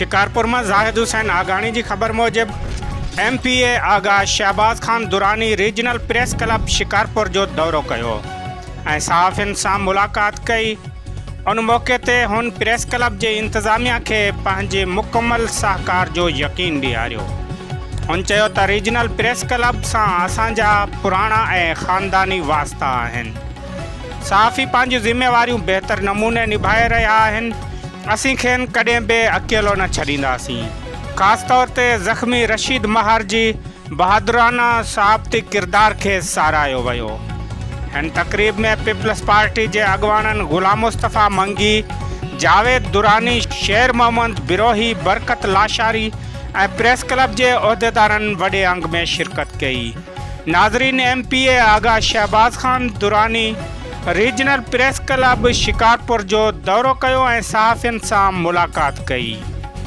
शिकारपुर में ज़ाहिद हुसैन आगानी की खबर मूजिब MPA Agha Shahbaz Khan Durrani regional press club Shikarpur जो दौरो किया ऐं सहाफ़ियुनि सां मुलाक़ात कई। उन मौके ते हुन प्रेस क्लब के इंतज़ामिया के पंहिंजे मुकम्मल सहकार जो यकीन ॾियारियो। हुन चयो त रीजनल प्रेस क्लब सां असांजा पुराणा ऐं ख़ानदानी वास्ता आहिनि। सहाफ़ी पंहिंजूं ज़िम्मेवारियूं बेहतर नमूने निभाए रहिया आहिनि। असीं खेनि कॾहिं बि अकेलो न छॾींदासीं। ख़ासि तौर ते ज़ख़्मी रशीद महार जी बहादुराना सहाफ़ती किरदार के सारायो वियो। हिन तक़रीब में पीपल्स पार्टी के अॻवाननि ग़ुलाम मुस्तफ़ा मंगी, जावेद दुरानी, शेर मोहम्मद बिरोही, बरकत लाशारी ऐं प्रेस क्लब के उहदेदारनि वॾे अंग में शिरकत कई। नाज़रीन, MPA Agha Shahbaz Khan Durrani regional press club Shikarpur जो दौरो किया ऐं सहाफ़ियुनि सां मुलाक़ात कई।